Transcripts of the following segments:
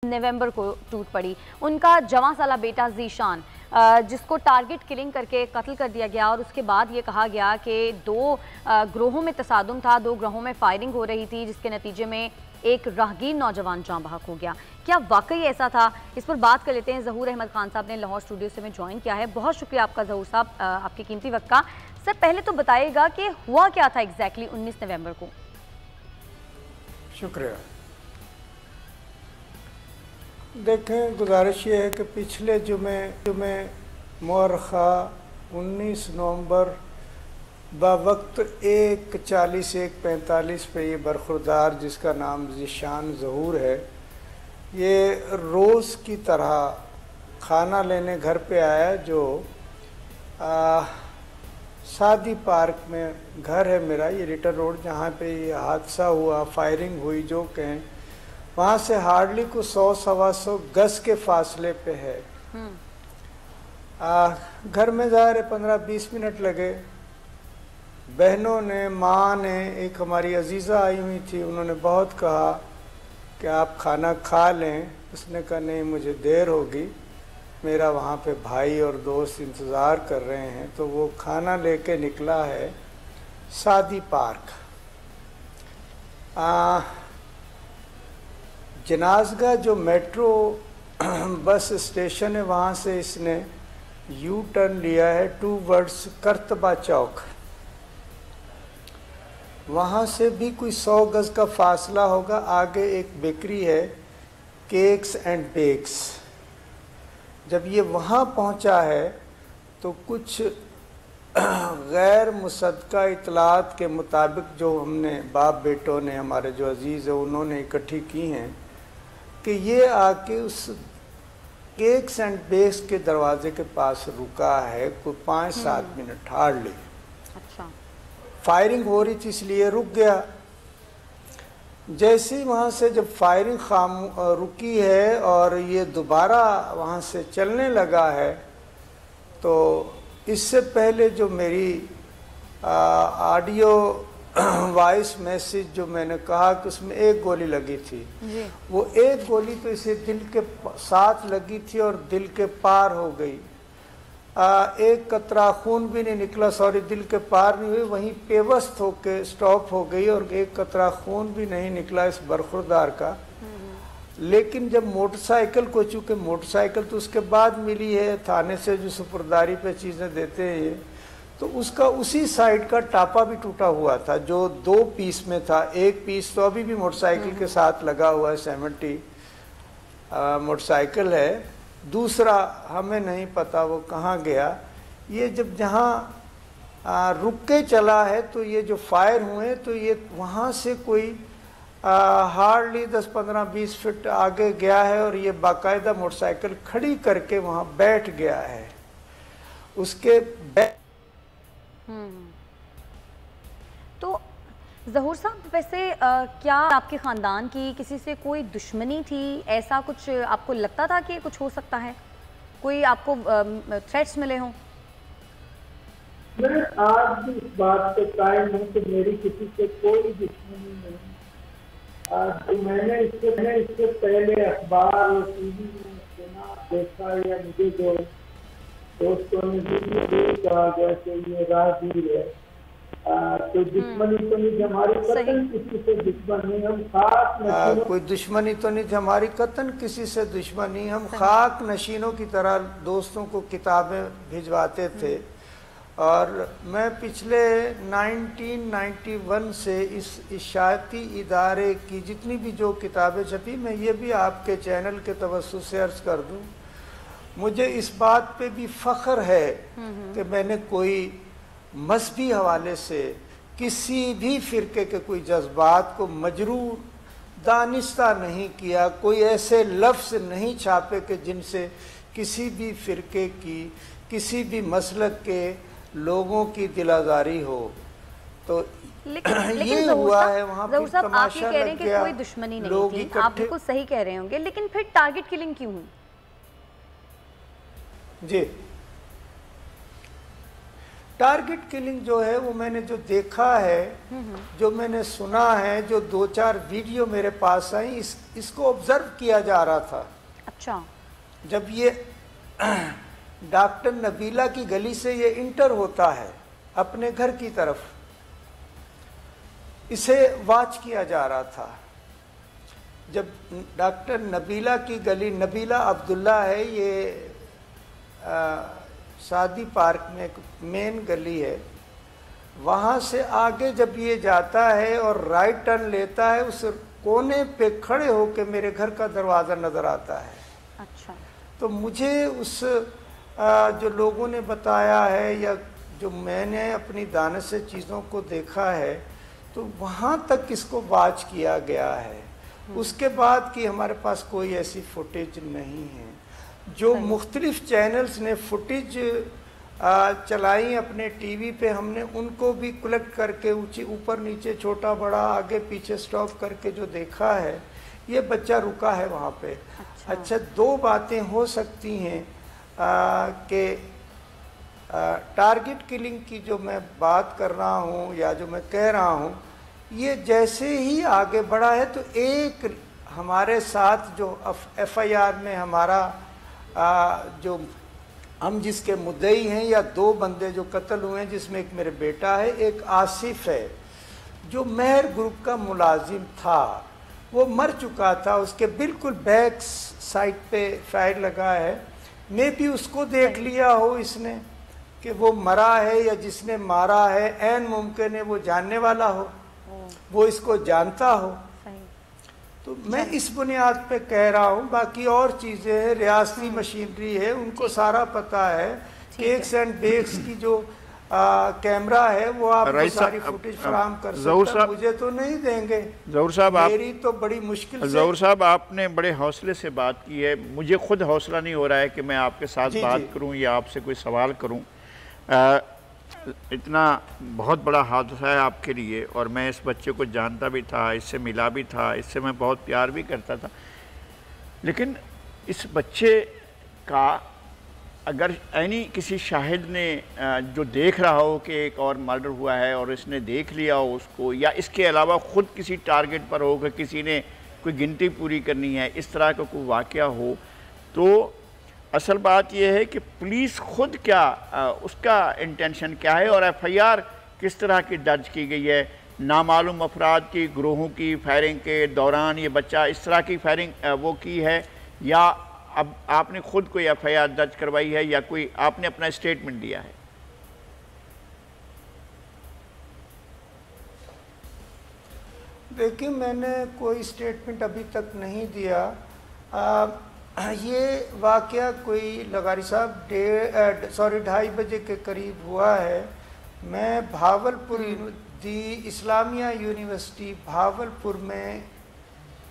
नवंबर को टूट पड़ी। उनका जवां साला बेटा ज़ीशान जिसको टारगेट किलिंग करके कत्ल कर दिया गया और उसके बाद ये कहा गया कि दो ग्रोहों में तसादुम था, दो ग्रोहों में फायरिंग हो रही थी जिसके नतीजे में एक राहगीर नौजवान जाँ बहक हो गया। क्या वाकई ऐसा था? इस पर बात कर लेते हैं। ज़हूर अहमद खान साहब ने लाहौर स्टूडियो से हमें ज्वाइन किया है। बहुत शुक्रिया आपका ज़हूर साहब, आपके कीमती वक्त का। सर पहले तो बताइएगा कि हुआ क्या था एग्जैक्टली 19 नवंबर को? शुक्रिया। देखें, गुजारिश ये है कि पिछले जुमे मुअर्रखा 19 नवंबर बवक्त 1:40 1:45 पे ये बरखुरदार जिसका नाम ज़ीशान ज़हूर है, ये रोज़ की तरह खाना लेने घर पे आया जो सादी पार्क में घर है मेरा, ये रिटर रोड जहाँ पे ये हादसा हुआ, फायरिंग हुई जो कहें, वहाँ से हार्डली कुछ 100-125 गज के फासले पे है। घर में ज़ाहिर 15-20 मिनट लगे। बहनों ने, माँ ने, एक हमारी अजीज़ा आई हुई थी, उन्होंने बहुत कहा कि आप खाना खा लें। उसने कहा नहीं, मुझे देर होगी, मेरा वहाँ पे भाई और दोस्त इंतज़ार कर रहे हैं। तो वो खाना लेके निकला है सादी पार्क। जनाज़गाह जो मेट्रो बस स्टेशन है, वहाँ से इसने यू टर्न लिया है टूवर्ड्स करतबा चौक। वहाँ से भी कोई 100 गज का फासला होगा। आगे एक बेकरी है, केक्स एंड बेक्स। जब ये वहाँ पहुँचा है तो कुछ गैर मुसद्दक़ा इतलात के मुताबिक जो हमने बाप बेटों ने, हमारे जो अजीज़ है, उन्होंने इकट्ठी की हैं कि ये आके उस केक्स एंड बेक्स के दरवाजे के पास रुका है कोई 5-7 मिनट हार्डली। अच्छा। फायरिंग हो रही थी इसलिए रुक गया। जैसे ही वहाँ से जब फायरिंग रुकी है और ये दोबारा वहाँ से चलने लगा है, तो इससे पहले जो मेरी ऑडियो वॉइस मैसेज जो मैंने कहा कि उसमें एक गोली लगी थी, वो एक गोली तो इसे दिल के साथ लगी थी और दिल के पार हो गई। एक कतरा खून भी नहीं निकला, सॉरी, दिल के पार नहीं हुई, वहीं पेवस्त होके स्टॉप हो गई और एक कतरा खून भी नहीं निकला इस बरखुरदार का। लेकिन जब मोटरसाइकिल को, चूँकि मोटरसाइकिल तो उसके बाद मिली है, थाने से जो सुपुर्दारी पे चीज़ें देते हैं ये, तो उसका उसी साइड का टापा भी टूटा हुआ था जो 2 पीस में था। एक पीस तो अभी भी मोटरसाइकिल के साथ लगा हुआ है, 70 मोटरसाइकिल है। दूसरा हमें नहीं पता वो कहाँ गया। ये जब जहाँ रुक के चला है तो ये जो फायर हुए तो ये वहाँ से कोई हार्डली 10-15-20 फीट आगे गया है और ये बाकायदा मोटरसाइकिल खड़ी करके वहाँ बैठ गया है। उसके तो ज़हूर साहब, वैसे क्या आपके ख़ानदान की किसी से कोई दुश्मनी थी? ऐसा कुछ आपको लगता था कि कुछ हो सकता है? कोई आपको थ्रेट्स मिले हों? मैं आज भी इस बात पे कायम हूँ कि मेरी किसी से कोई दुश्मनी नहीं। तो मैंने इससे पहले अखबार और टीवी में सुना, देखा, या मुझे जो दोस्तों ने वीडियो कहा गया कि ये राहगीर है, तो दुश्मनी तो नहीं हमारी, कतन किसी से दुश्मन नहीं। हम खाक कोई दुश्मनी तो नहीं थी हमारी, कतन किसी से दुश्मनी। हम खाक नशीनों की तरह दोस्तों को किताबें भिजवाते थे। और मैं पिछले 1991 से इस इशाअती इदारे की जितनी भी जो किताबें छपी, मैं ये भी आपके चैनल के तवज्जुह से अर्ज कर दूं, मुझे इस बात पे भी फ़ख्र है कि मैंने कोई मजहबी हवाले से किसी भी फ़िरके के कोई जज्बात को मजरूर दानिस्ता नहीं किया। कोई ऐसे लफ्ज़ नहीं छापे कि जिनसे किसी भी फ़िरके की, किसी भी मसलक के लोगों की दिलाजारी हो। तो लेकिन ये हुआ है वहाँ पे। साहब, आप ये कह रहे हैं कि कोई दुश्मनी नहीं थी, आप बिल्कुल सही कह रहे होंगे, लेकिन फिर टारगेट किलिंग क्यों हुई? जी, टारगेट किलिंग जो है वो मैंने जो देखा है, जो मैंने सुना है, जो 2-4 वीडियो मेरे पास आई, इसको ऑब्जर्व किया जा रहा था। अच्छा। जब ये डॉक्टर नबीला की गली से ये इंटर होता है अपने घर की तरफ, इसे वॉच किया जा रहा था। जब डॉक्टर नबीला की गली, नबीला अब्दुल्ला है ये, शादी पार्क में एक मेन गली है, वहाँ से आगे जब ये जाता है और राइट टर्न लेता है, उस कोने पे खड़े होके मेरे घर का दरवाज़ा नज़र आता है। अच्छा। तो मुझे उस जो लोगों ने बताया है या जो मैंने अपनी दानिश से चीज़ों को देखा है, तो वहाँ तक इसको वॉच किया गया है। उसके बाद की हमारे पास कोई ऐसी फुटेज नहीं है। जो मुख्तलिफ चैनल्स ने फुटेज चलाई अपने टीवी पे, हमने उनको भी कलेक्ट करके ऊपर नीचे, छोटा बड़ा, आगे पीछे स्टॉप करके जो देखा है, ये बच्चा रुका है वहाँ पे। अच्छा, 2 बातें हो सकती हैं कि टारगेट किलिंग की जो मैं बात कर रहा हूँ या जो मैं कह रहा हूँ, ये जैसे ही आगे बढ़ा है तो एक हमारे साथ जो FIR में हमारा जो हम जिसके मुद्दई हैं, या 2 बंदे जो कत्ल हुए हैं, जिसमें एक मेरे बेटा है, एक आसिफ है जो मेहर ग्रुप का मुलाजिम था, वो मर चुका था। उसके बिल्कुल बैक साइड पे फायर लगा है। मैं भी उसको देख लिया हो इसने कि वो मरा है या जिसने मारा है, ऐन मुमकिन है वो जानने वाला हो, वो इसको जानता हो। तो मैं इस बुनियाद पे कह रहा हूँ। बाकी और चीज़ें हैं, रियासती मशीनरी है, उनको सारा पता है। केक्स एंड बेक्स की जो कैमरा है वो आप सारी फुटेज फराहम कर सकते हैं, मुझे तो नहीं देंगे। ज़हूर साहब, मेरी तो बड़ी मुश्किल से। ज़हूर साहब, आपने बड़े हौसले से बात की है। मुझे खुद हौसला नहीं हो रहा है कि मैं आपके साथ बात करूं या आपसे कोई सवाल करूं। इतना बहुत बड़ा हादसा है आपके लिए, और मैं इस बच्चे को जानता भी था, इससे मिला भी था, इससे मैं बहुत प्यार भी करता था। लेकिन इस बच्चे का अगर यानी किसी शाहिद ने जो देख रहा हो कि एक और मर्डर हुआ है और इसने देख लिया हो उसको, या इसके अलावा ख़ुद किसी टारगेट पर हो कि किसी ने कोई गिनती पूरी करनी है, इस तरह का कोई वाक़या हो, तो असल बात यह है कि पुलिस खुद क्या उसका इंटेंशन क्या है और FIR किस तरह की दर्ज की गई है। नामालूम अफराद की ग्रोहों की फायरिंग के दौरान ये बच्चा इस तरह की फायरिंग वो की है, या अब आपने खुद कोई FIR दर्ज करवाई है, या कोई आपने अपना स्टेटमेंट दिया है? देखिए, मैंने कोई स्टेटमेंट अभी तक नहीं दिया। ये वाक़या कोई लगारी साहब 2:30 बजे के करीब हुआ है। मैं भावलपुर दी इस्लामिया यूनिवर्सिटी भावलपुर में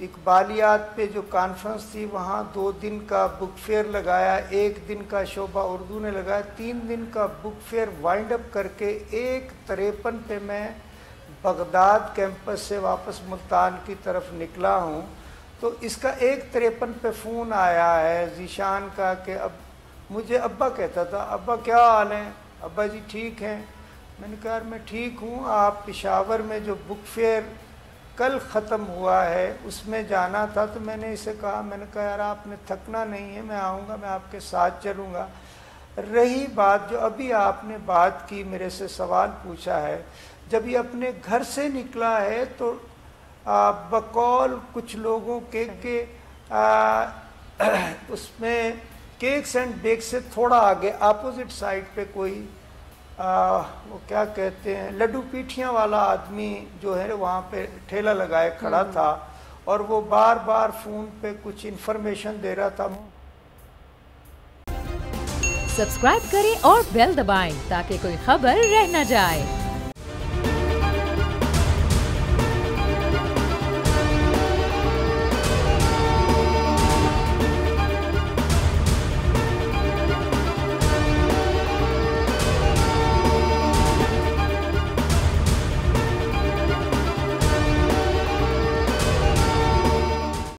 इकबालियात पे जो कॉन्फ्रेंस थी, वहाँ 2 दिन का बुक फेयर लगाया, 1 दिन का शोबा उर्दू ने लगाया, 3 दिन का बुक फेयर वाइंड अप करके 1:53 पे मैं बगदाद कैंपस से वापस मुल्तान की तरफ निकला हूँ। तो इसका 1:53 पे फ़ोन आया है जीशान का कि अब मुझे अब्बा कहता था, अब्बा क्या हाल है? अब्बा जी ठीक हैं। मैंने कहा मैं ठीक हूँ, आप पेशावर में जो बुक फेयर कल ख़त्म हुआ है उसमें जाना था। तो मैंने इसे कहा, मैंने कहा यार आपने थकना नहीं है, मैं आऊँगा, मैं आपके साथ चलूँगा। रही बात जो अभी आपने बात की, मेरे से सवाल पूछा है, जब ये अपने घर से निकला है तो बकौल कुछ लोगों के उसमें केक्स एंड बेक्स से थोड़ा आगे अपोजिट साइड पे कोई वो क्या कहते हैं, लड्डू पीठियाँ वाला आदमी जो है वहाँ पे ठेला लगाए खड़ा था, और वो बार बार फ़ोन पे कुछ इन्फॉर्मेशन दे रहा था। सब्सक्राइब करें और बेल दबाएं ताकि कोई खबर रह न जाए।